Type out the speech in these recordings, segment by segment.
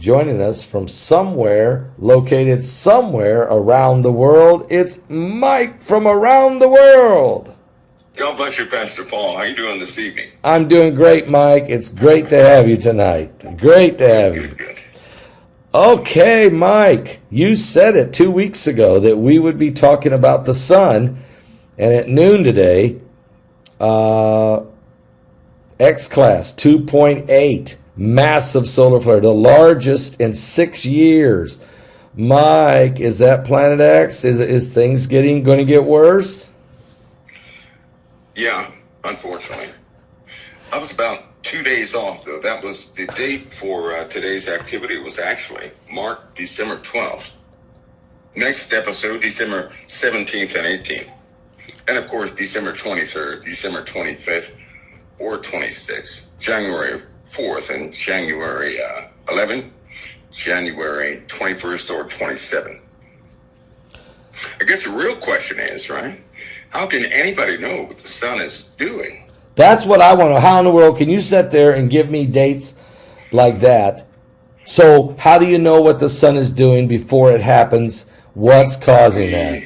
joining us from somewhere, located somewhere around the world. It's Mike from around the world. God bless you, Pastor Paul. How are you doing this evening? I'm doing great, Mike. It's great to have you tonight. Great to have you. Good. Okay, Mike, you said it 2 weeks ago that we would be talking about the sun, and at noon today, X-class 2.8, massive solar flare, the largest in 6 years. Mike, is that Planet X? Is things going to get worse? Yeah, unfortunately. I was about 2 days off, though. That was the date for today's activity was actually marked December 12th. Next episode, December 17th and 18th. And, of course, December 23rd, December 25th, or 26th, January 4th, and January 11th, January 21st, or 27th. I guess the real question is, right, how can anybody know what the sun is doing? That's what I want to know. How in the world can you sit there and give me dates like that? So how do you know what the sun is doing before it happens? What's causing that?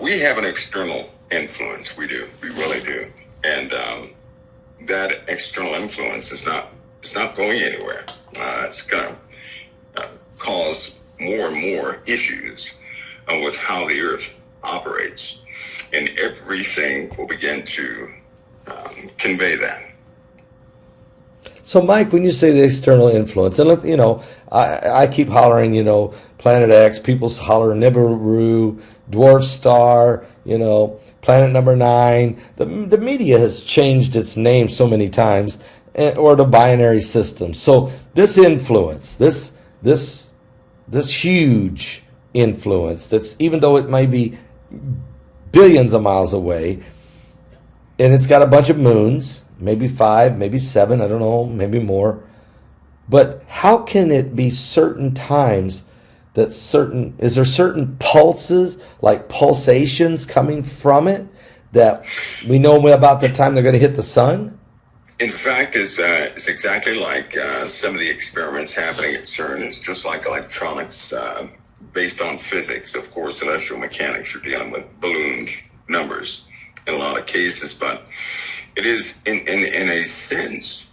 We have an external influence. We do. We really do. And that external influence is not going anywhere. It's going to cause more and more issues with how the Earth operates. And everything will begin to convey that. So, Mike, when you say the external influence, and I keep hollering, Planet X, people holler Nibiru, dwarf star, planet number 9. The media has changed its name so many times, or the binary system. So this influence, this huge influence, that's even though it may be billions of miles away, and it's got a bunch of moons, maybe 5, maybe 7, I don't know, maybe more. But how can it be certain times that is there certain pulses, like pulsations coming from it that we know about the time they're going to hit the sun? In fact, it's exactly like some of the experiments happening at CERN. It's just like electronics, based on physics. Of course, celestial mechanics, you're dealing with ballooned numbers in a lot of cases, but it is in a sense,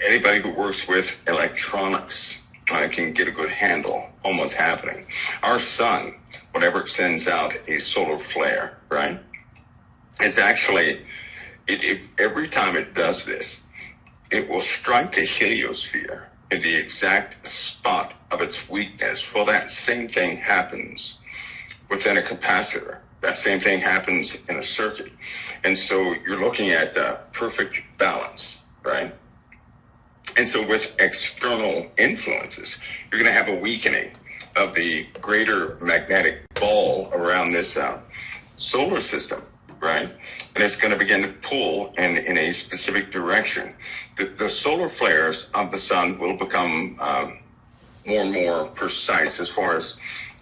anybody who works with electronics can get a good handle on what's happening. Our sun, whenever it sends out a solar flare, right, it's actually, every time it does this, it will strike the heliosphere in the exact spot of its weakness. Well, that same thing happens within a capacitor. That same thing happens in a circuit. And so you're looking at perfect balance, right? And so with external influences, you're going to have a weakening of the greater magnetic ball around this solar system, right? And it's going to begin to pull in a specific direction. The solar flares of the sun will become more and more precise as far as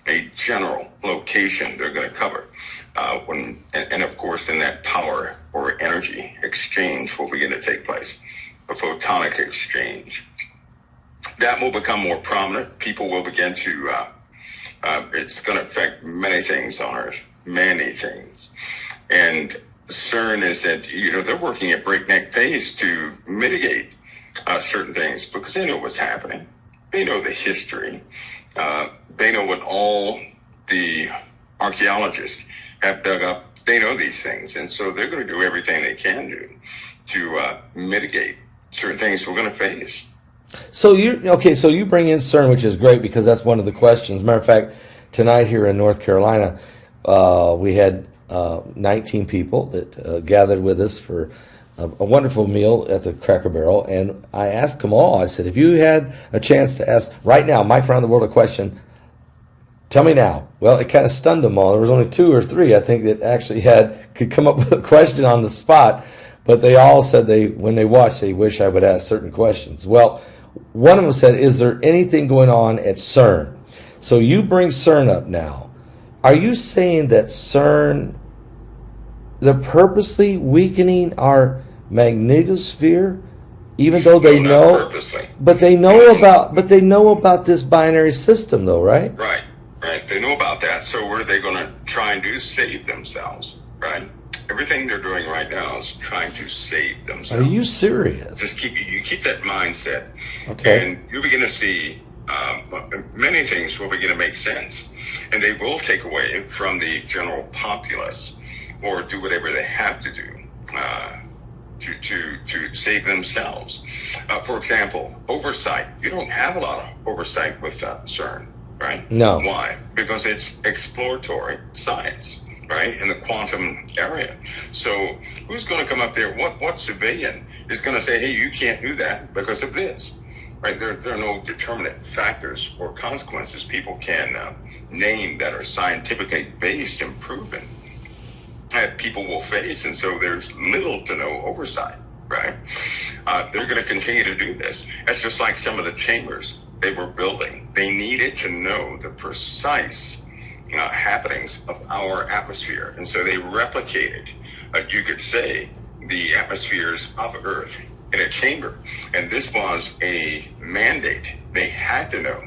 a general location they're going to cover. And of course, in that power or energy exchange will begin to take place, a photonic exchange. That will become more prominent. People will begin to, it's going to affect many things on Earth, many things. And CERN is that, they're working at breakneck pace to mitigate certain things because they know what's happening. They know the history. They know what all the archaeologists have dug up. They know these things. And so they're going to do everything they can do to mitigate certain things we're going to face. So you bring in CERN, which is great because that's one of the questions. Matter of fact, tonight here in North Carolina, we had 19 people that gathered with us for a wonderful meal at the Cracker Barrel, and I asked them all, I said, if you had a chance to ask right now, Mike around the world, a question, tell me now. Well, it kind of stunned them all. There was only 2 or 3, I think, that actually could come up with a question on the spot, but they all said when they watched, they wish I would ask certain questions. Well, one of them said, is there anything going on at CERN? So you bring CERN up now. Are you saying that CERN, they're purposely weakening our magnetosphere Even though they No, know, not purposely. but they know about this binary system, though, right? Right, right. They know about that. So what are they going to try and do? Save themselves, right? Everything they're doing right now is trying to save Are themselves. you serious? Just you keep that mindset, Okay. and you'll begin to see many things will begin to make sense, and they will take away from the general populace or do whatever they have to do to save themselves. For example, oversight. You don't have a lot of oversight with CERN, right? No. Why? Because it's exploratory science, right, in the quantum area. So who's going to come up there? What civilian is going to say, hey, you can't do that because of this? Right? There are no determinate factors or consequences people can name that are scientifically based and proven that people will face, and so there's little to no oversight, right? They're going to continue to do this. That's just like some of the chambers they were building. They needed to know the precise happenings of our atmosphere, and so they replicated, you could say, the atmospheres of Earth in a chamber. And this was a mandate. They had to know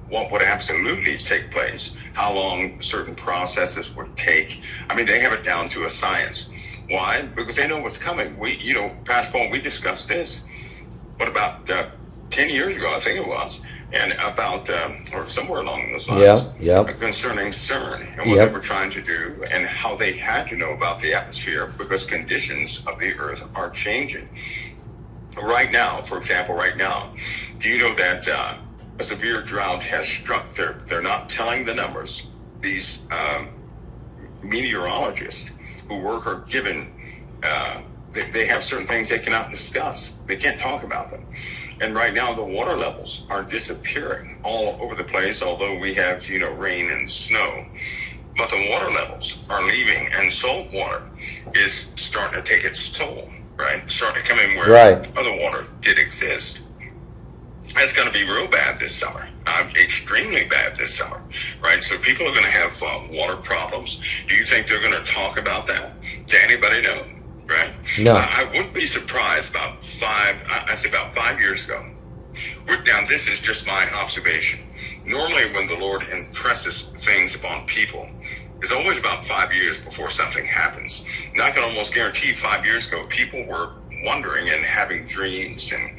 what would absolutely take place, how long certain processes would take. I mean, they have it down to a science. Why? Because they know what's coming. Pastor Paul, we discussed this, what about 10 years ago, I think it was, and about, or somewhere along those lines, concerning CERN and what they were trying to do and how they had to know about the atmosphere because conditions of the Earth are changing. Right now, for example, do you know that a severe drought has struck? They're not telling the numbers. These meteorologists who work are given, they have certain things they cannot discuss. They can't talk about them. And right now, the water levels are disappearing all over the place, although we have, rain and snow. But the water levels are leaving, and salt water is starting to take its toll, right? Starting to come in where other water did exist. It's going to be real bad this summer, extremely bad this summer, right? So people are going to have water problems. Do you think they're going to talk about that to anybody? No, right? No. I wouldn't be surprised about 5 years ago. Now, this is just my observation. Normally, when the Lord impresses things upon people, it's always about 5 years before something happens. And I can almost guarantee 5 years ago, people were wondering and having dreams and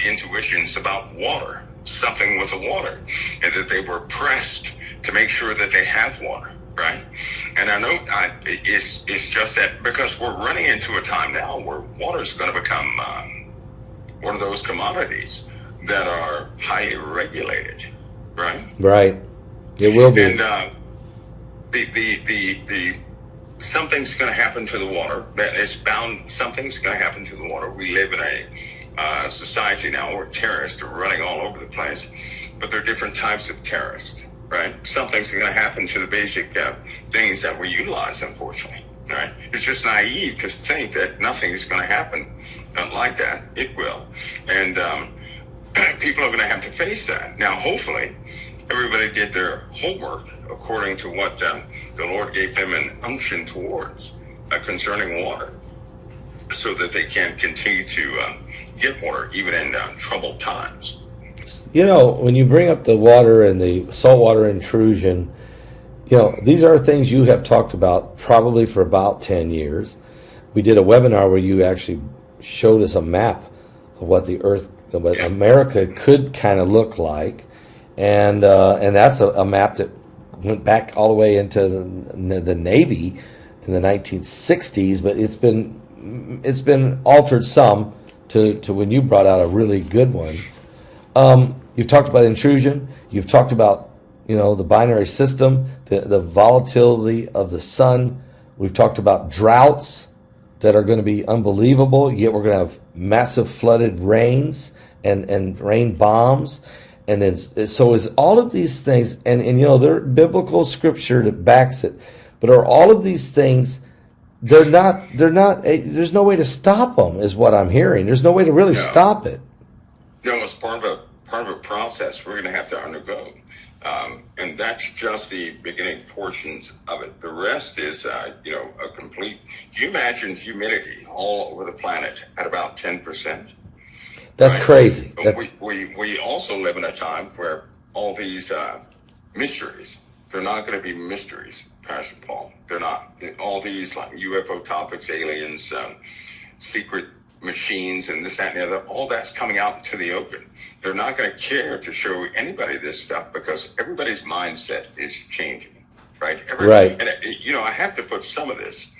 intuitions about water, something with the water, and that they were pressed to make sure that they have water, right? And I know it's just that because we're running into a time now where water is going to become one of those commodities that are highly regulated, right? Right. It will be. And the something's going to happen to the water. That is bound. Something's going to happen to the water. We live in a society now where terrorists are running all over the place, but there are different types of terrorists, right? Something's going to happen to the basic things that we utilize, unfortunately, right? It's just naive to think that nothing is going to happen like that. It will, and people are going to have to face that. Now, hopefully, everybody did their homework according to what the Lord gave them an unction towards concerning water, so that they can continue to get water even in troubled times. When you bring up the water and the saltwater intrusion, these are things you have talked about probably for about 10 years. We did a webinar where you actually showed us a map of what the Earth, what America could kind of look like. And that's a map that went back all the way into the Navy in the 1960s, but it's been altered some to when you brought out a really good one. You've talked about intrusion. You've talked about the binary system, the volatility of the sun. We've talked about droughts that are going to be unbelievable. Yet we're going to have massive flooded rains and rain bombs. And then, so is all of these things, and there are biblical scripture that backs it, but are all of these things, they're not, there's no way to stop them, is what I'm hearing. There's no way to really stop it. No, it's part of a process we're going to have to undergo. And that's just the beginning portions of it. The rest is, a complete, can you imagine humidity all over the planet at about 10%? That's crazy. But we also live in a time where all these mysteries, they're not going to be mysteries, Pastor Paul. They're not. All these like UFO topics, aliens, secret machines, and this, that, and the other, all that's coming out into the open. They're not going to care to show anybody this stuff because everybody's mindset is changing, right? Right. And, I have to put some of this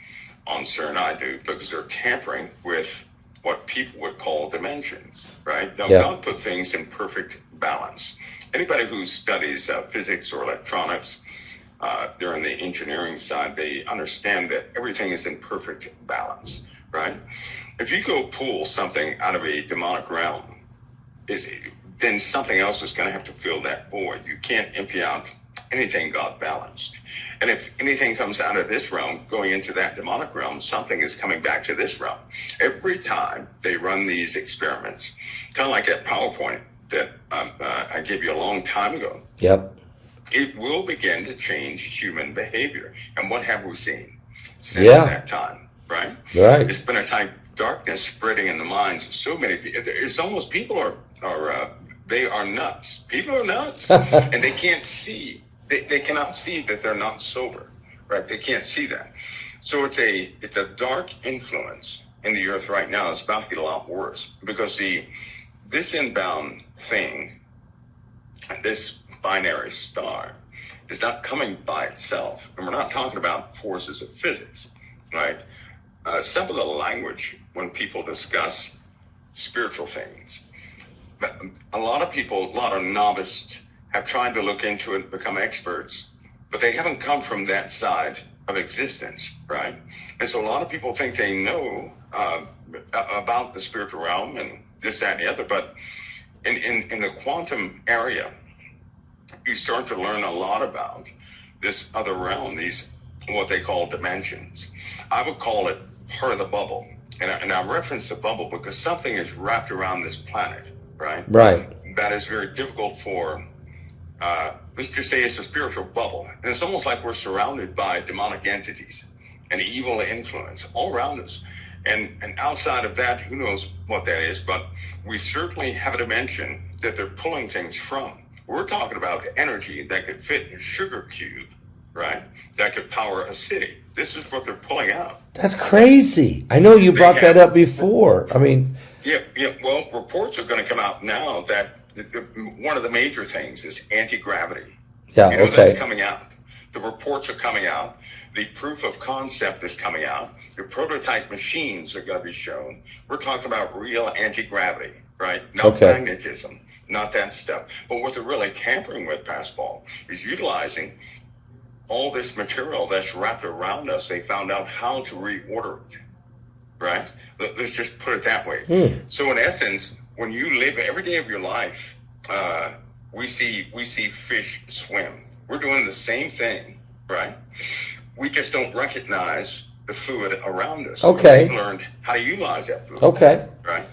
on CERN, I do, because they're tampering with what people would call dimensions, right? Now, God put things in perfect balance. Anybody who studies physics or electronics, they're in the engineering side, they understand that everything is in perfect balance, right? If you go pull something out of a demonic realm, then something else is going to have to fill that void. You can't empty out anything God balanced. And if anything comes out of this realm, going into that demonic realm, something is coming back to this realm. Every time they run these experiments, kind of like that PowerPoint that I gave you a long time ago. Yep. It will begin to change human behavior. And what have we seen since that time, right? Right. It's been a time of darkness spreading in the minds of so many people. It's almost people are they are nuts. People are nuts. And they can't see. They cannot see that they're not sober, right? They can't see that. So it's a dark influence in the earth right now. It's about to get a lot worse because this inbound thing, this binary star, is not coming by itself. And we're not talking about forces of physics, right? Some of the language when people discuss spiritual things, a lot of novices have tried to look into it and become experts, but they haven't come from that side of existence, right? And so a lot of people think they know about the spiritual realm and this, that, and the other, but in the quantum area, you start to learn a lot about this other realm, these what they call dimensions. I would call it part of the bubble. And I reference the bubble because something is wrapped around this planet, right? Right. That is very difficult for, let's just say it's a spiritual bubble. And it's almost like we're surrounded by demonic entities and evil influence all around us. And outside of that, who knows what that is, but we certainly have a dimension that they're pulling things from. We're talking about energy that could fit in a sugar cube, right? That could power a city. This is what they're pulling out. That's crazy. I know you brought that up before. I mean... Yeah. Well, reports are going to come out now that one of the major things is anti-gravity. Yeah, That's coming out. The reports are coming out. The proof of concept is coming out. The prototype machines are going to be shown. We're talking about real anti-gravity, right? Not magnetism, not that stuff. But what they're really tampering with, Pascal, is utilizing all this material that's wrapped around us. They found out how to reorder it, right? Let's just put it that way. So in essence, when you live every day of your life, we see fish swim. We're doing the same thing, right? We just don't recognize the fluid around us. Okay. We've learned how to utilize that fluid. Okay. Right?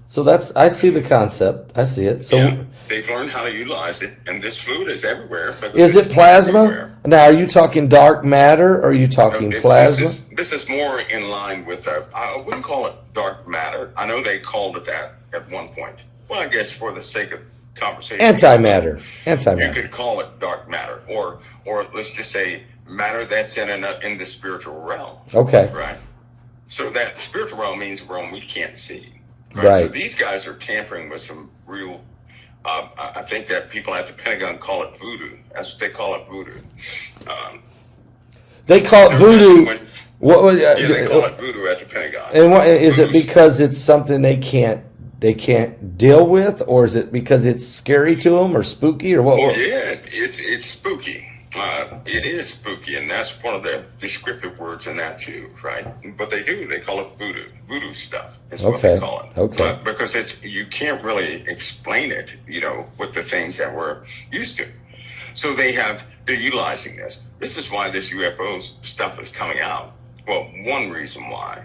So I see the concept. I see it. So they've learned how to utilize it, and this fluid is everywhere. Is it plasma? Everywhere. Now, are you talking dark matter, or are you talking plasma? This is more in line with, I wouldn't call it dark matter. I know they called it that at one point. Well, I guess for the sake of conversation. Antimatter. You could call it dark matter, or let's just say matter that's in the spiritual realm. Okay. Right? So that spiritual realm means a realm we can't see. Right. So these guys are tampering with some real, I think that people at the Pentagon call it voodoo. That's what they call it, voodoo. They call it voodoo. They call it voodoo at the Pentagon. And what is it? Because it's something they can't deal with, or is it because it's scary to them, or spooky, or what? Oh yeah, it's spooky. It is spooky, and that's one of the descriptive words in that too, right? But they call it voodoo stuff is what they call it. Okay. Because you can't really explain it, with the things that we're used to. So they're utilizing this. This is why this UFO stuff is coming out. Well, one reason why.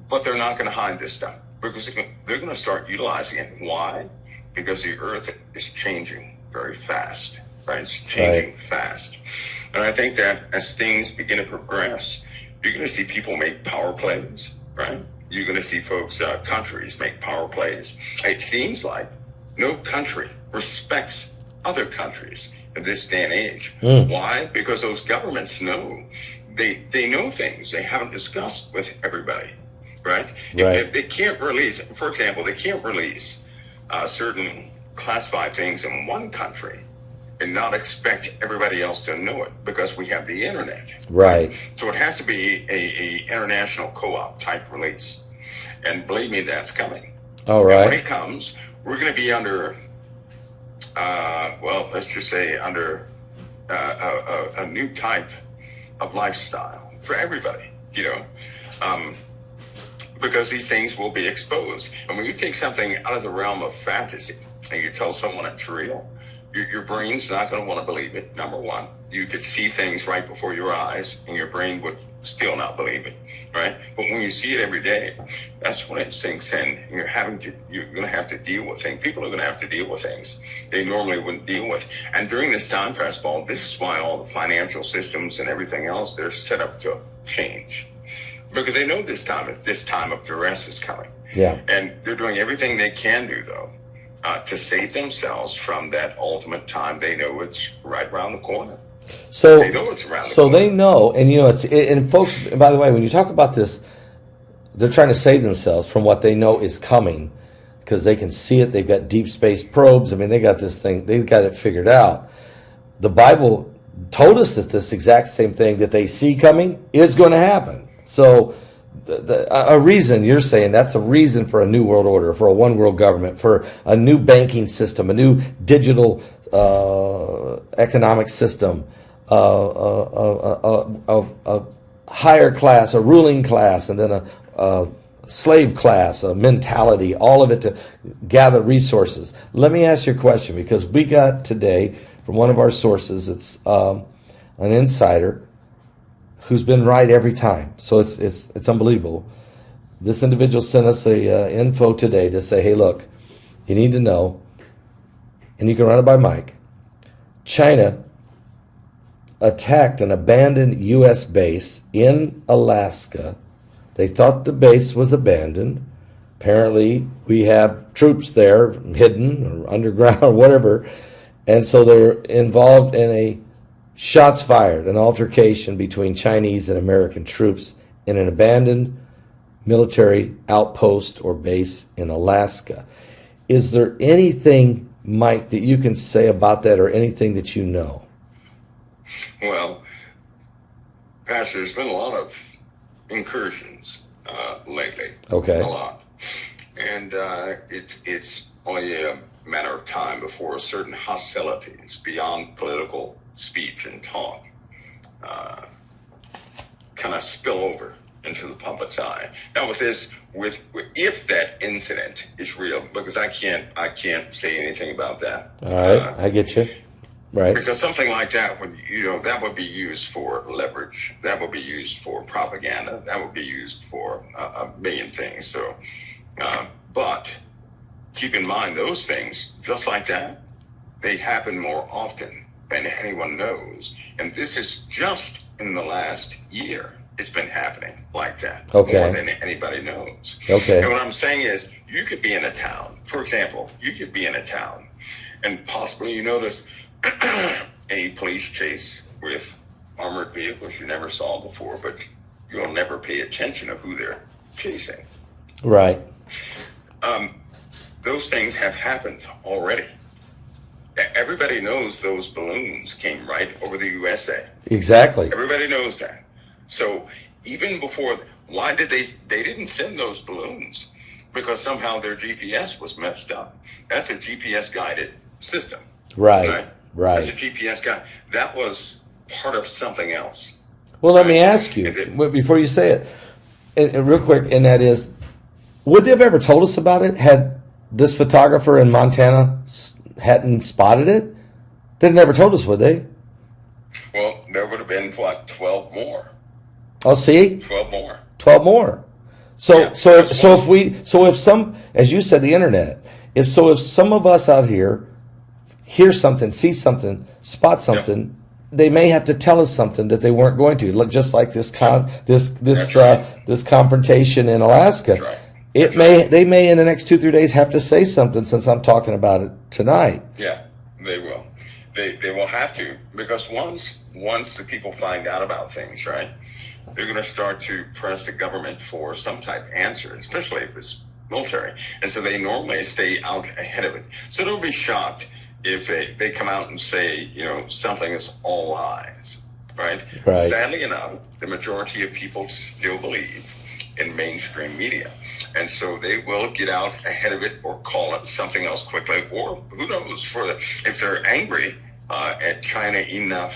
But they're not going to hide this stuff because they're going to start utilizing it. Why? Because the Earth is changing very fast. Right, it's changing fast. And I think that as things begin to progress, you're going to see people make power plays, right? You're going to see folks, countries make power plays. It seems like no country respects other countries in this day and age. Why? Because those governments know. They know things they haven't discussed with everybody, right? If they can't release, for example, they can't release certain classified things in one country and not expect everybody else to know it because we have the internet. Right. So it has to be a international co-op type release. And believe me, that's coming. All right. And when it comes, we're going to be under, well, let's just say under a new type of lifestyle for everybody, you know, because these things will be exposed. And when you take something out of the realm of fantasy and you tell someone it's real, your brain's not going to want to believe it, number one. You could see things right before your eyes, and your brain would still not believe it, right? But when you see it every day, that's when it sinks in. You're going to have to deal with things. People are going to have to deal with things they normally wouldn't deal with. And during this time, Pressball, this is why all the financial systems and everything else, they're set up to change. Because they know this time of duress is coming. Yeah. And they're doing everything they can do, though, to save themselves from that ultimate time. They know it's right around the corner. So they know it's around the corner. They know, and you know, and folks, by the way, when you talk about this, they're trying to save themselves from what they know is coming because they can see it. They've got deep space probes. I mean, they got this thing. They've got it figured out. The Bible told us that this exact same thing that they see coming is going to happen. So a reason, you're saying that's a reason for a new world order, for a one world government, for a new banking system, a new digital economic system, a higher class, a ruling class, and then a slave class, a mentality, all of it to gather resources. Let me ask you a question, because we got today from one of our sources, it's an insider who's been right every time. So it's unbelievable. This individual sent us a info today to say, hey, look, you need to know, and you can run it by Mike. China attacked an abandoned U.S. base in Alaska. They thought the base was abandoned. Apparently, we have troops there, hidden or underground or whatever, and so they're involved in a shots fired, an altercation between Chinese and American troops in an abandoned military outpost or base in Alaska. Is there anything, Mike, that you can say about that, or anything that you know? Well, Pastor, there's been a lot of incursions lately. Okay. A lot. And it's only a matter of time before certain hostilities beyond political speech and talk kind of spill over into the public's eye. Now, with this, if that incident is real, because I can't say anything about that. All right, I get you. Right. Because something like that that would be used for leverage. That would be used for propaganda. That would be used for a million things. So, but keep in mind those things, just like that, they happen more often than anyone knows. And this is just in the last year. It's been happening like that. Okay. More than anybody knows. Okay. And what I'm saying is, you could be in a town. For example, you could be in a town, and possibly you notice a police chase with armored vehicles you never saw before, but you'll never pay attention to who they're chasing. Right. Those things have happened already. Everybody knows those balloons came right over the USA. Exactly. Everybody knows that. So even before, why did they didn't send those balloons? Because somehow their GPS was messed up. That's a GPS guided system. Right. That's a GPS guide. That was part of something else. Well, let me ask you, before you say it, and real quick, and that is, would they have ever told us about it had this photographer in Montana hadn't spotted it? They'd never told us, would they? Well, there would have been, 12 more. Oh, see? 12 more. 12 more. So, Yeah, if some, as you said, the internet, if some of us out here hear something, see something, spot something, they may have to tell us something that they weren't going to. Look, just like this this confrontation in Alaska. That's right. They may in the next 2-3 days have to say something, since I'm talking about it tonight. Yeah, they will. They will have to, because once the people find out about things, right, they're going to start to press the government for some type of answer, especially if it's military. And so they normally stay out ahead of it. So don't be shocked if they come out and say, something is all lies, right? Sadly enough, the majority of people still believe in mainstream media. And so they will get out ahead of it or call it something else quickly. Or who knows, if they're angry at China enough,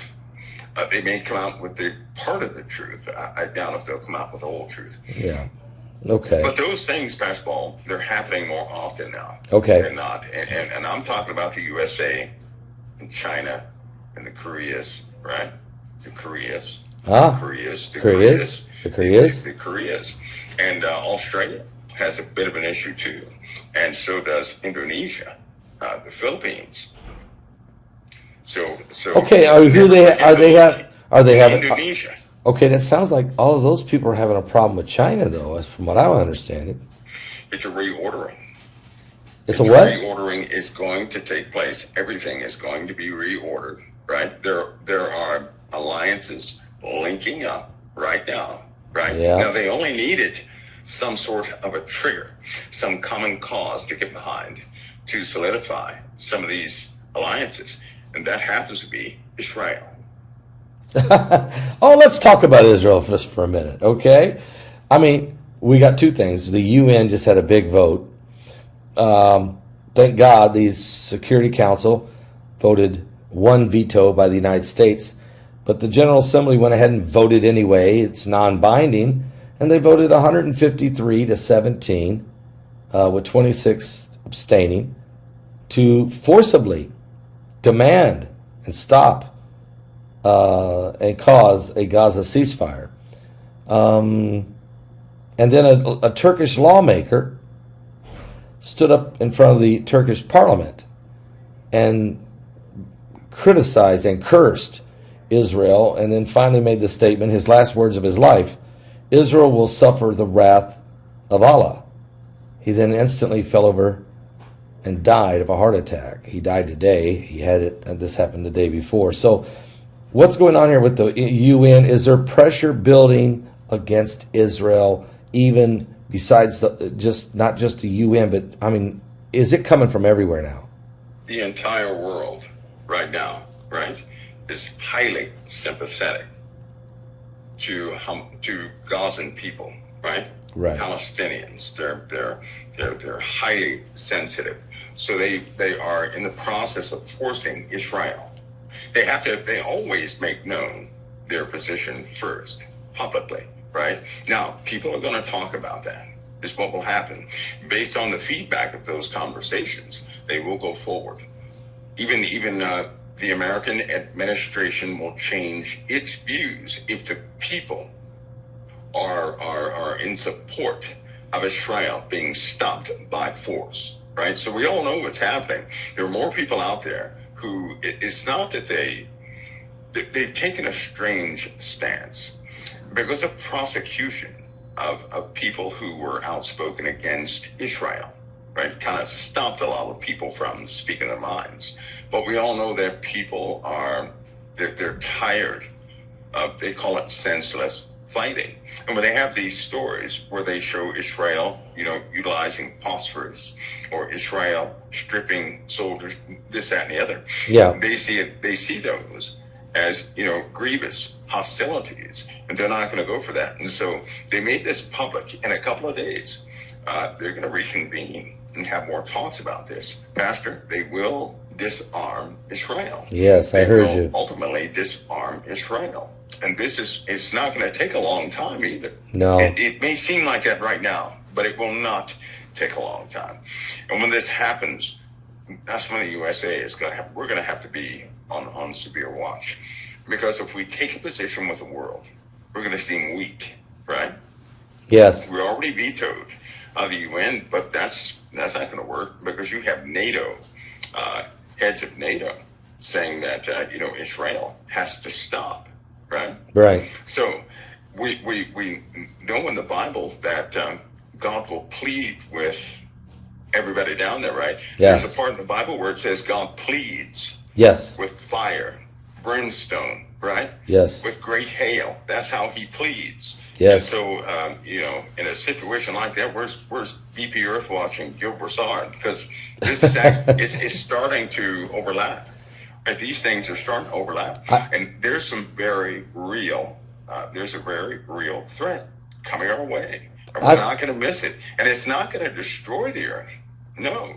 they may come out with the part of the truth. I doubt if they'll come out with the whole truth. Yeah. Okay. But those things, Pascal, they're happening more often now. Okay. Than not. And I'm talking about the USA and China and the Koreas, right? The Koreas. Ah. The Koreas. The Koreas. The Koreas. The Koreas. And Australia has a bit of an issue too. And so does Indonesia, the Philippines. So okay, are they having Indonesia? Okay, that sounds like all of those people are having a problem with China, though, as from what I understand it. It's a reordering. It's a what? Reordering is going to take place. Everything is going to be reordered, right? There are alliances linking up right now, right? Yeah. Now, they only needed some sort of a trigger, some common cause to get behind to solidify some of these alliances. And that happens to be Israel. Oh, let's talk about Israel just for a minute, okay? I mean, we got two things. The UN just had a big vote. Thank God the Security Council voted one veto by the United States, but the General Assembly went ahead and voted anyway. It's non-binding, and they voted 153 to 17, with 26 abstaining, to forcibly demand and stop and cause a Gaza ceasefire. And then a Turkish lawmaker stood up in front of the Turkish parliament and criticized and cursed Israel, and then finally made the statement, his last words of his life: Israel will suffer the wrath of Allah. He then instantly fell over and died of a heart attack. He died today. He had it, and this happened the day before. So what's going on here with the UN? Is there pressure building against Israel, even besides not just the UN, but I mean, is it coming from everywhere now? The entire world right now, right, is highly sympathetic to Gazan people, right? Right. Palestinians. They're highly sensitive. So they are in the process of forcing Israel. They always make known their position first, publicly, right? Now, people are going to talk about that. This is what will happen. Based on the feedback of those conversations, they will go forward. Even the American administration will change its views if the people are in support of Israel being stopped by force, right? So we all know what's happening. There are more people out there who, it's not that they've taken a strange stance because of prosecution of people who were outspoken against Israel, right? Kind of stopped a lot of people from speaking their minds. But we all know that people they're tired of, they call it senseless fighting. And when they have these stories where they show Israel, utilizing phosphorus, or Israel stripping soldiers, this, that, and the other, they see those as, grievous hostilities, and they're not going to go for that. And so they made this public. In a couple of days, they're going to reconvene and have more talks about this. Pastor, they will disarm Israel. Yes, I heard you. Ultimately disarm Israel. And it's not going to take a long time either. No. It may seem like that right now, but it will not take a long time. And when this happens, that's when the USA we're going to have to be on severe watch. Because if we take a position with the world, we're going to seem weak, right? Yes. We already vetoed the UN, but that's not going to work, because you have NATO, heads of NATO, saying that, Israel has to stop, right? Right. So we know in the Bible that God will plead with everybody down there, right? Yes. There's a part in the Bible where it says God pleads Yes. with fire, brimstone, right? Yes. With great hail. That's how he pleads. Yes. And so, in a situation like that, where's BP Earthwatch and Gil Broussard? Because this is actually, it's starting to overlap. And these things are starting to overlap. And there's some very real, there's a very real threat coming our way. And we're not going to miss it. And it's not going to destroy the earth. No.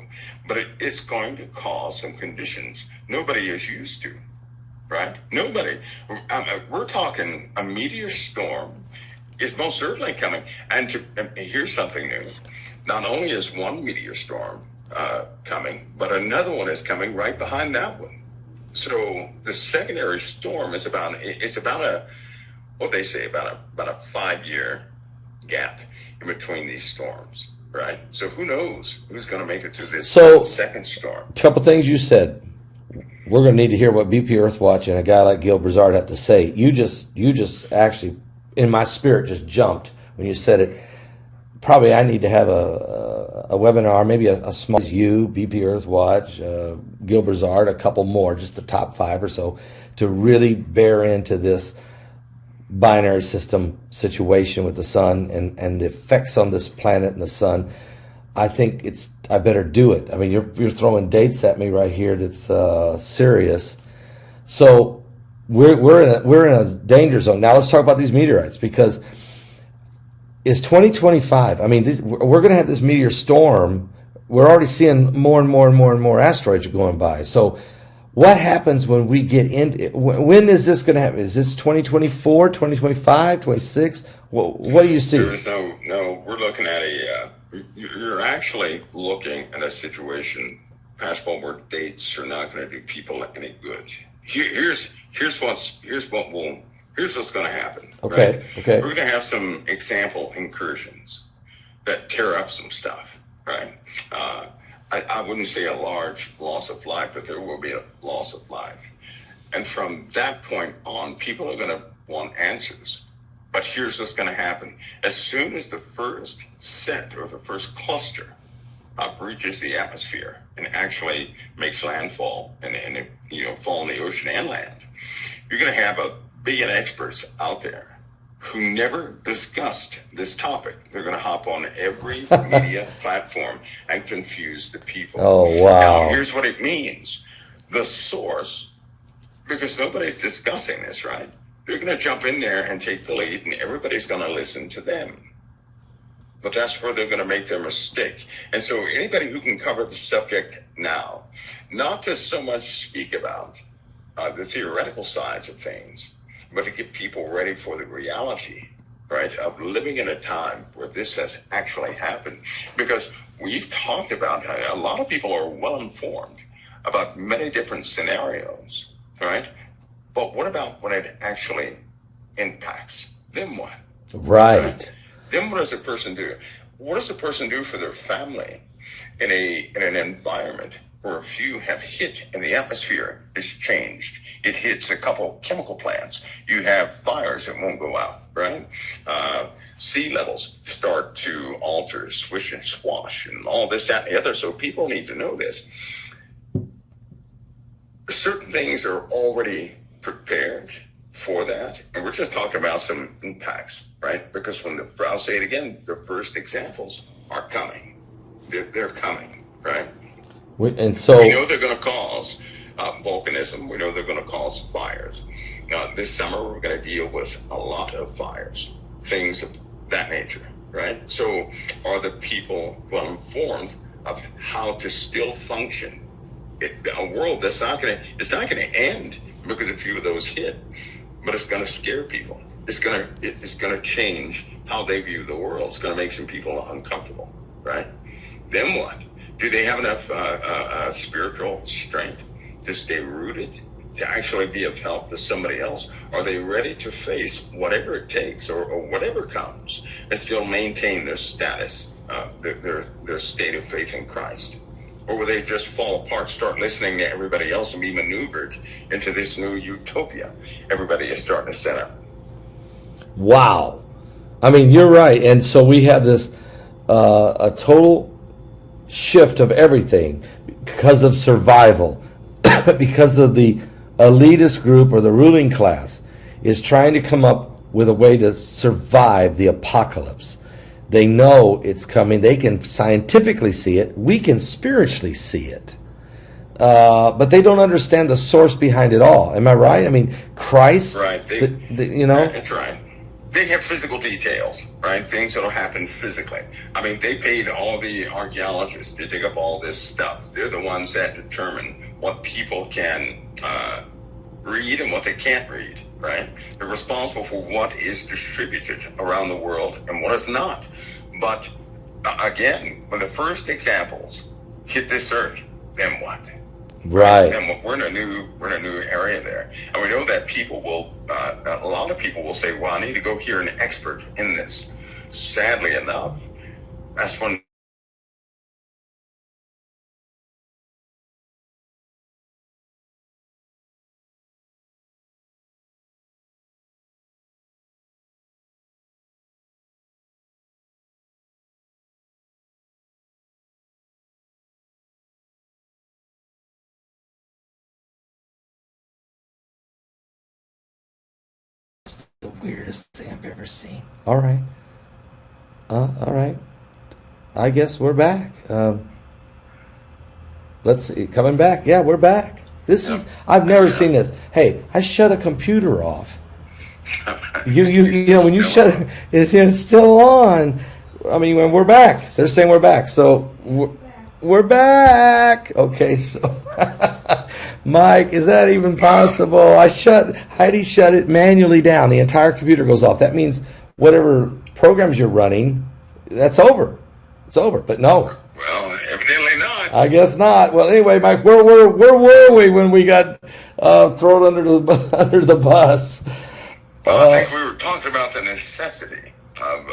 But it's going to cause some conditions nobody is used to. Right? Nobody. We're talking a meteor storm is most certainly coming. And here's something new. Not only is one meteor storm coming, but another one is coming right behind that one. So the secondary storm is about what they say about a 5-year gap in between these storms, right? So who knows who's going to make it through this second storm? A couple things you said. We're going to need to hear what BP Earthwatch and a guy like Gil Broussard have to say. You just actually, in my spirit, just jumped when you said it. Probably I need to have a webinar, maybe a small BP Earthwatch, Gil Broussard, a couple more, just the top 5 or so, to really bear into this binary system situation with the sun and the effects on this planet and the sun. I think I better do it. I mean, you're throwing dates at me right here that's serious. So we're in a danger zone. Now let's talk about these meteorites, because it's 2025. I mean, we're going to have this meteor storm. We're already seeing more and more and more and more asteroids going by. So what happens when we get into it? When is this going to happen? Is this 2024, 2025, 26? What do you see? There is no, we're looking at you're actually looking at a situation, passport where dates are not going to do people any good. Here's what's going to happen. Okay. Right? Okay. We're going to have some example incursions that tear up some stuff, right? I wouldn't say a large loss of life, but there will be a loss of life. And from that point on, people are going to want answers. But here's what's going to happen. As soon as the first set or the first cluster breaches the atmosphere and actually makes landfall and fall in the ocean and land, you're going to have a billion experts out there who never discussed this topic. They're going to hop on every media platform and confuse the people. Oh, wow. Now, here's what it means. The source, because nobody's discussing this, right? They're going to jump in there and take the lead, and everybody's going to listen to them. But that's where they're going to make their mistake. And so anybody who can cover the subject now, not to so much speak about the theoretical sides of things, but to get people ready for the reality, right, of living in a time where this has actually happened. Because we've talked about how a lot of people are well informed about many different scenarios, right? But what about when it actually impacts? Then what? Right. Then what does a person do? What does a person do for their family in an environment where a few have hit and the atmosphere is changed? It hits a couple chemical plants. You have fires that won't go out, right? Sea levels start to alter, swish and swash, and all this, that, and the other. So people need to know this. Certain things are already prepared for that, and we're just talking about some impacts, right? Because I'll say it again, the first examples are coming. They're coming, right? And so we know they're going to cause volcanism. We know they're going to cause fires. Now, this summer we're going to deal with a lot of fires, things of that nature, right? So, are the people well informed of how to still function? A world that's not going to end because a few of those hit, but it's going to scare people. It's going to change how they view the world. It's going to make some people uncomfortable, right? Then what? Do they have enough spiritual strength to stay rooted, to actually be of help to somebody else? Are they ready to face whatever it takes or whatever comes and still maintain their status, their state of faith in Christ? Or will they just fall apart, start listening to everybody else, and be maneuvered into this new utopia everybody is starting to set up? Wow. I mean, you're right. And so we have this a total shift of everything because of survival, because of the elitist group or the ruling class is trying to come up with a way to survive the apocalypse. They know it's coming. They can scientifically see it. We can spiritually see it. But they don't understand the source behind it all. Am I right? I mean, Christ, right? You know? That's right. They have physical details, right? Things that'll happen physically. I mean, they paid all the archaeologists to dig up all this stuff. They're the ones that determine what people can read and what they can't read, right? They're responsible for what is distributed around the world and what is not. But again, when the first examples hit this earth, then what? Right. And we're in a new area there, and we know that people will. A lot of people will say, "Well, I need to go hear an expert in this." Sadly enough, that's when The weirdest thing I've ever seen. All right. All right. I guess we're back. Let's see. Coming back. Yeah, we're back. This is. I've never seen this. Hey, I shut a computer off. You know when you shut it, it's still on. I mean, when we're back, they're saying we're back. So we're back. Okay, so Mike, is that even possible? Heidi shut it manually down. The entire computer goes off. That means whatever programs you're running, that's over. It's over. But no. Well, evidently not. I guess not. Well, anyway, Mike, where were we when we got thrown under the bus? Well, I think we were talking about the necessity of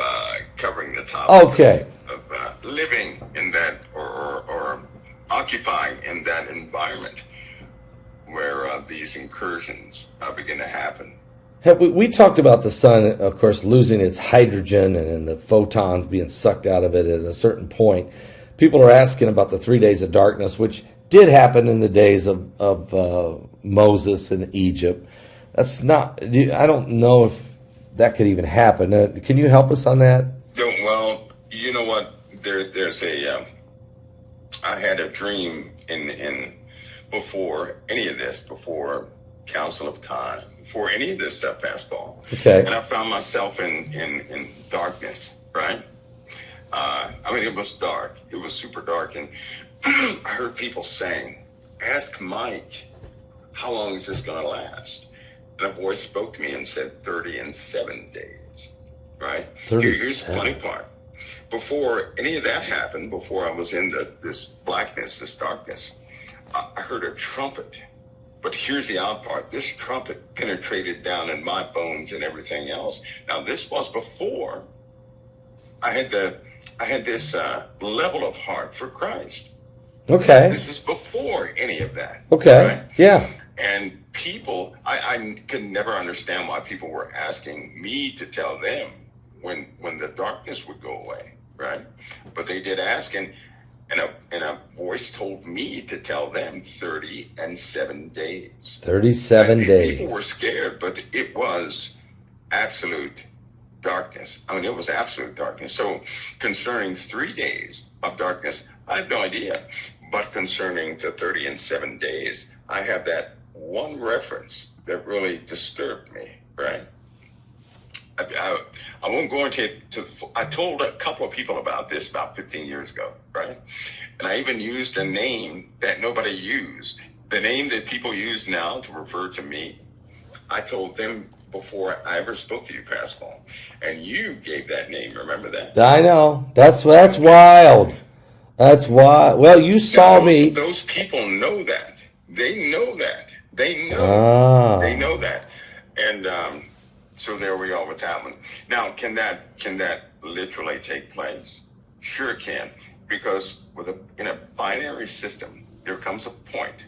covering the topic. Okay. Of living in that or occupying in that environment where these incursions begin to happen. We talked about the sun, of course, losing its hydrogen and the photons being sucked out of it at a certain point. People are asking about the 3 days of darkness, which did happen in the days of Moses in Egypt. That's not. I don't know if that could even happen. Can you help us on that? Well, you know what? There's a. I had a dream in before any of this, before Council of Time, before any of this stuff, fastball. Okay. And I found myself in darkness, right? I mean, it was dark. It was super dark. And I heard people saying, ask Mike, how long is this going to last? And a voice spoke to me and said 37 days, right? 37. Here's the funny part. Before any of that happened, before I was in this blackness, this darkness, I heard a trumpet. But here's the odd part. This trumpet penetrated down in my bones and everything else. Now, this was before I had this level of heart for Christ. Okay. This is before any of that. Okay. Right? Yeah. And people, I could never understand why people were asking me to tell them when the darkness would go away, right? But they did ask, and a voice told me to tell them 37 days. 37 days. People were scared, but it was absolute darkness. I mean, it was absolute darkness. So concerning 3 days of darkness, I have no idea. But concerning the 37 days, I have that one reference that really disturbed me, right? I won't go into I told a couple of people about this about 15 years ago, right? And I even used a name that nobody used. The name that people use now to refer to me, I told them before I ever spoke to you, Pascal. And you gave that name, remember that? I know. That's wild. That's why. Well, you saw me. Those people know that. They know that. They know. They know that. And so there we are with that one. Now, can that literally take place? Sure it can. because in a binary system, there comes a point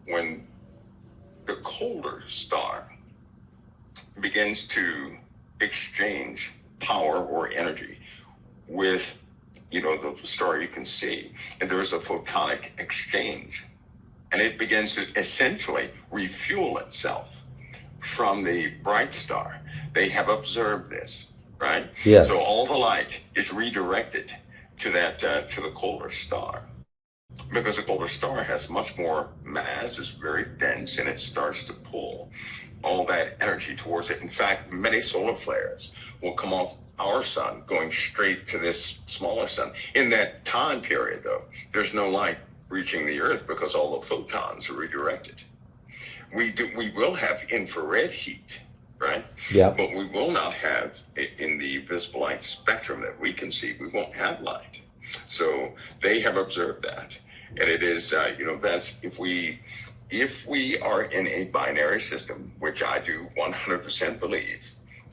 when the colder star begins to exchange power or energy with, the star you can see, and there is a photonic exchange, and it begins to essentially refuel itself from the bright star. They have observed this, right? Yes. So all the light is redirected to the colder star, because the colder star has much more mass, is very dense, and it starts to pull all that energy towards it. In fact, many solar flares will come off our sun going straight to this smaller sun. In that time period, though, there's no light reaching the Earth because all the photons are redirected. We will have infrared heat, right? Yeah. But we will not have, in the visible light spectrum that we can see, we won't have light. So they have observed that. And it is, that's if we are in a binary system, which I do 100% believe,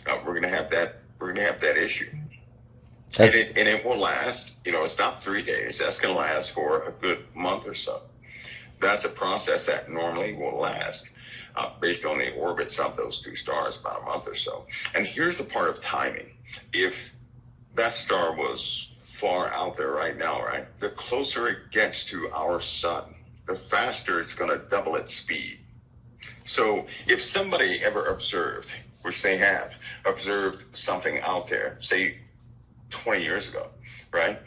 we're going to have that issue. And it will last, it's not 3 days. That's going to last for a good month or so. That's a process that normally will last based on the orbits of those two stars, about a month or so. And here's the part of timing. If that star was far out there right now, right, the closer it gets to our sun, the faster it's going to double its speed. So if somebody ever observed, which they have, observed something out there, say 20 years ago, right,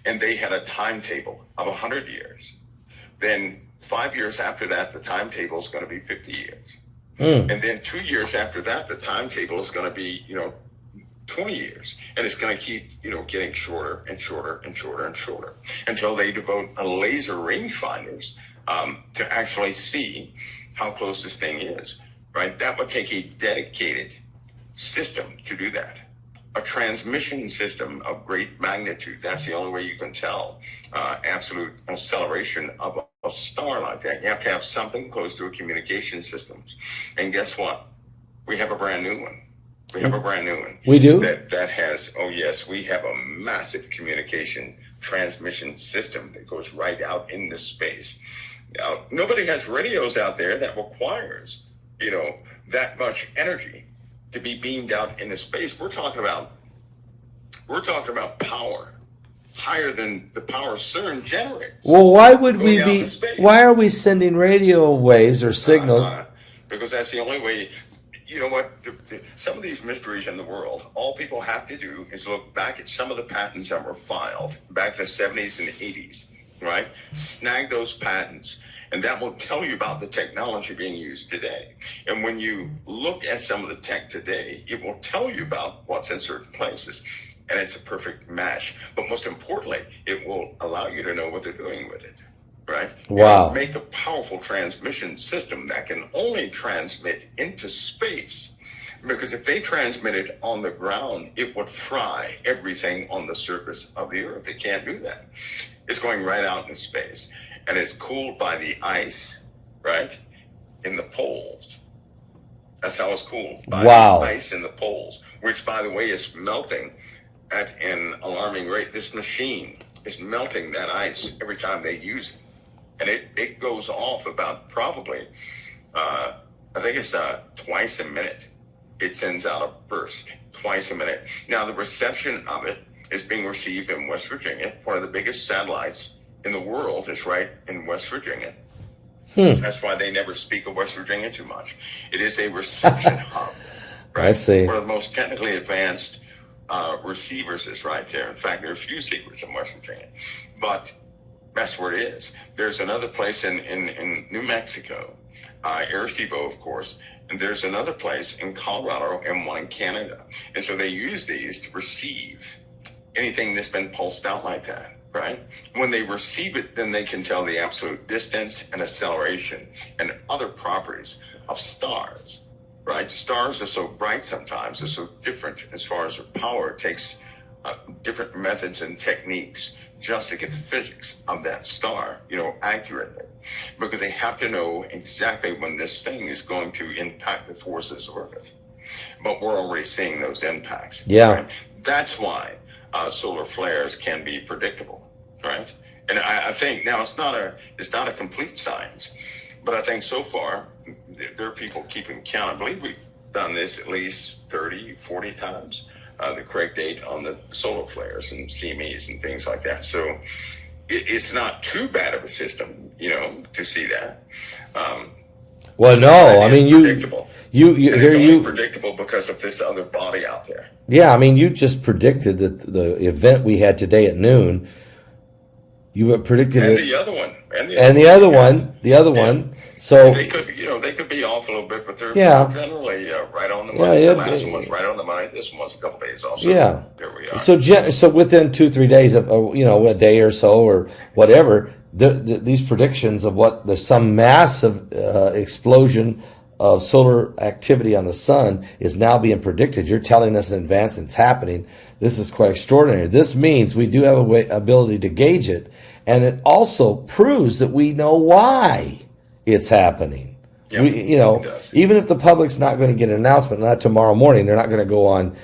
and they had a timetable of 100 years, then 5 years after that, the timetable is going to be 50 years. And then 2 years after that, the timetable is going to be, 20 years. And it's going to keep, getting shorter and shorter and shorter and shorter until they devote a laser rangefinders to actually see how close this thing is, right? That would take a dedicated system to do that. A transmission system of great magnitude. That's the only way you can tell absolute acceleration of a star like that. You have to have something close to a communication system. And guess what? We have a brand new one. We do? That has, oh yes, we have a massive communication transmission system that goes right out into space. Now, nobody has radios out there that requires, that much energy to be beamed out into space. We're talking about power higher than the power CERN generates. Well, why are we sending radio waves or signals? Because that's the only way. You know what? Some of these mysteries in the world, all people have to do is look back at some of the patents that were filed back in the 70s and 80s, right? Snag those patents, and that will tell you about the technology being used today. And when you look at some of the tech today, it will tell you about what's in certain places. And it's a perfect match. But most importantly, it will allow you to know what they're doing with it, right? Wow. Make a powerful transmission system that can only transmit into space. Because if they transmit it on the ground, it would fry everything on the surface of the Earth. They can't do that. It's going right out into space. And it's cooled by the ice, right, in the poles. That's how it's cooled, by the ice in the poles, which, by the way, is melting at an alarming rate. This machine is melting that ice every time they use it. And it goes off about probably, I think it's twice a minute. It sends out a burst twice a minute. Now, the reception of it is being received in West Virginia. One of the biggest satellites in the world is right in West Virginia. That's why they never speak of West Virginia too much. It is a reception hub. Right? I see. One of the most technically advanced receivers is right there. In fact, there are a few secrets in West Virginia. But that's where it is. There's another place in New Mexico, Arecibo, of course, and there's another place in Colorado and one in Canada. And so they use these to receive anything that's been pulsed out like that, right? When they receive it, then they can tell the absolute distance and acceleration and other properties of stars, right? Stars are so bright sometimes, they're so different as far as their power. It takes different methods and techniques just to get the physics of that star, accurately, because they have to know exactly when this thing is going to impact the forces of Earth. But we're already seeing those impacts. Yeah. Right? That's why solar flares can be predictable, right? And I think now it's not a complete science, but I think so far there are people keeping count. I believe we've done this at least 30, 40 times, the correct date on the solar flares and CMEs and things like that. So it's not too bad of a system, to see that. Well, no, I mean, predictable. It's only you predictable because of this other body out there. Yeah, I mean, you just predicted that the event we had today at noon. You predicted and it, the other one, the other one. So they could be off a little bit, but they're generally right on the money. Yeah, the last one was right on the money. This one was a couple days off. So yeah, there we are. So within 2-3 days of a day or so or whatever, these predictions of what there's some massive explosion of solar activity on the sun is now being predicted. You're telling us in advance it's happening. This is quite extraordinary. This means we do have ability to gauge it, and it also proves that we know why it's happening. Yep, it does. Even if the public's not going to get an announcement, not tomorrow morning, they're not going to go on,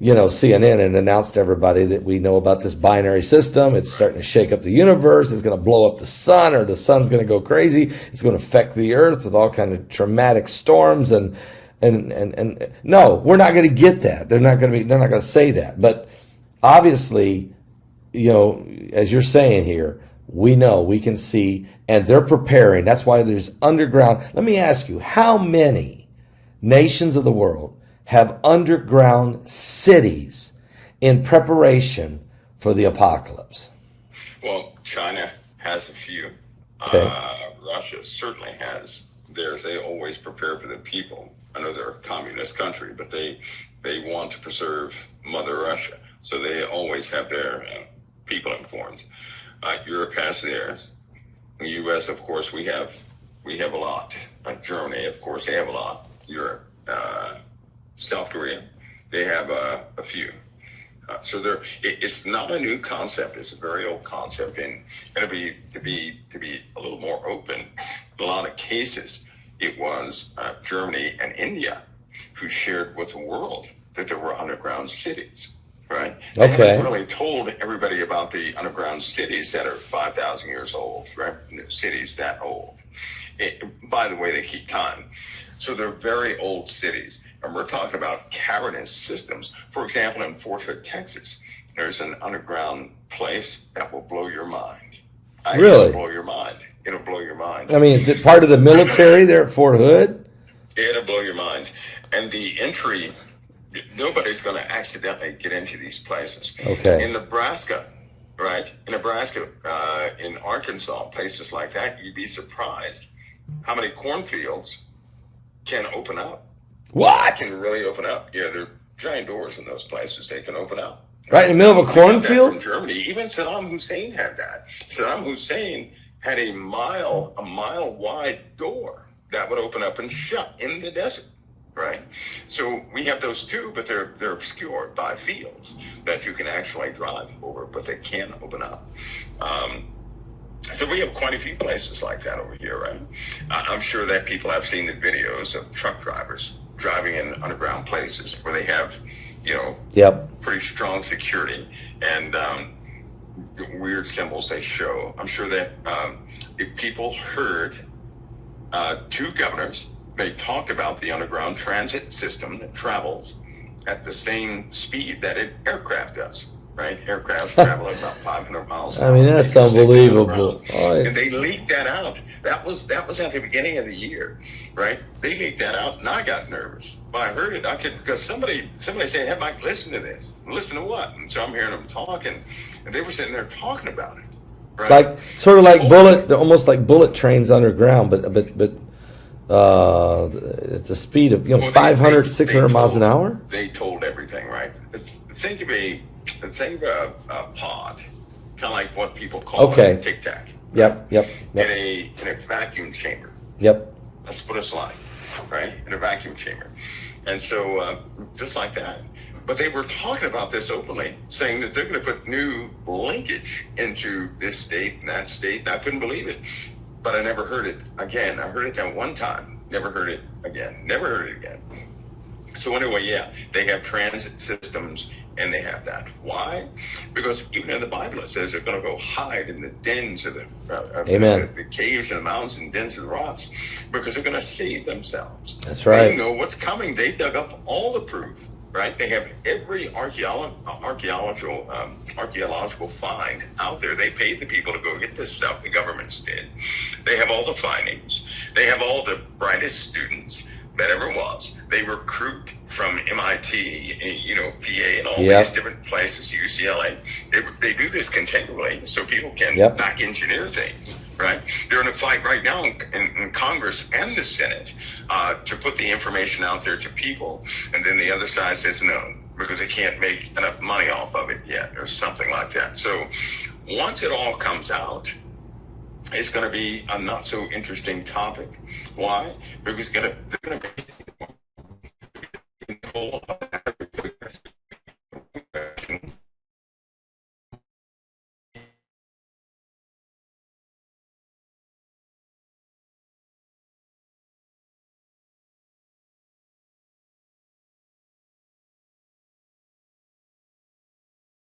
CNN and announce to everybody that we know about this binary system. It's starting to shake up the universe. It's going to blow up the sun, or the sun's going to go crazy. It's going to affect the earth with all kind of traumatic storms and no, we're not going to get that. They're not going to say that. But obviously, as you're saying here, we know, we can see, and they're preparing. That's why there's underground. Let me ask you, how many nations of the world have underground cities in preparation for the apocalypse? Well, China has a few. Okay. Russia certainly has theirs. They always prepare for the people. I know they're a communist country, but they want to preserve Mother Russia, so they always have their people informed. Europe has theirs. The U.S., of course, we have a lot. Germany, of course, they have a lot. Europe, South Korea, they have a few. So it's not a new concept. It's a very old concept, and to be a little more open, in a lot of cases, it was Germany and India who shared with the world that there were underground cities, right? They haven't really told everybody about the underground cities that are 5,000 years old, right? Cities that old. By the way, they keep time. So they're very old cities. And we're talking about cavernous systems. For example, in Fort Hood, Texas, there's an underground place that will blow your mind. Really? It'll blow your mind. It'll blow your mind. I mean, is it part of the military there at Fort Hood? It'll blow your mind. And the entry, nobody's going to accidentally get into these places. Okay. In Nebraska, right? In Nebraska, in Arkansas, places like that, you'd be surprised how many cornfields can open up. What? Can really open up. Yeah, there are giant doors in those places. They can open up. Right in the middle of a cornfield? From Germany. Even Saddam Hussein had that. Saddam Hussein had a mile wide door that would open up and shut in the desert, right? So we have those too, but they're obscured by fields that you can actually drive over, but they can open up. So we have quite a few places like that over here, right? I'm sure that people have seen the videos of truck drivers driving in underground places where they have, pretty strong security and weird symbols they show. I'm sure that if people heard two governors, they talked about the underground transit system that travels at the same speed that an aircraft does. Right, aircraft travel at about 500 miles an hour. I mean, that's unbelievable. And they leaked that out. That was at the beginning of the year, right? They leaked that out, and I got nervous. When I heard it, because somebody said, "Hey, Mike, listen to this." Listen to what? And so I'm hearing them talking, and they were sitting there talking about it, right? Like almost like bullet trains underground, but at the speed of 500, 600 miles an hour. They told everything, right? Think of a pod, kind of like what people call a Tic Tac. Yep. In a vacuum chamber. Yep. That's what it's like, right? In a vacuum chamber. And so, just like that. But they were talking about this openly, saying that they're going to put new linkage into this state and that state. And I couldn't believe it. But I never heard it again. I heard it that one time. Never heard it again. Never heard it again. So anyway, yeah, they have transit systems and they have that. Why? Because even in the Bible it says they're going to go hide in the dens of Amen. the caves and the mountains and dens of the rocks, because they're going to save themselves. That's right. They know what's coming. They dug up all the proof. Right? They have every archaeological find out there. They paid the people to go get this stuff. The governments did. They have all the findings. They have all the brightest students that ever was. They recruit from MIT, PA, and all these different places, UCLA. They do this continually so people can back engineer things. Right? They're in a fight right now in Congress and the Senate to put the information out there to people, and then the other side says no because they can't make enough money off of it yet, or something like that. So once it all comes out, it's going to be a not so interesting topic. Why? Because they're going to control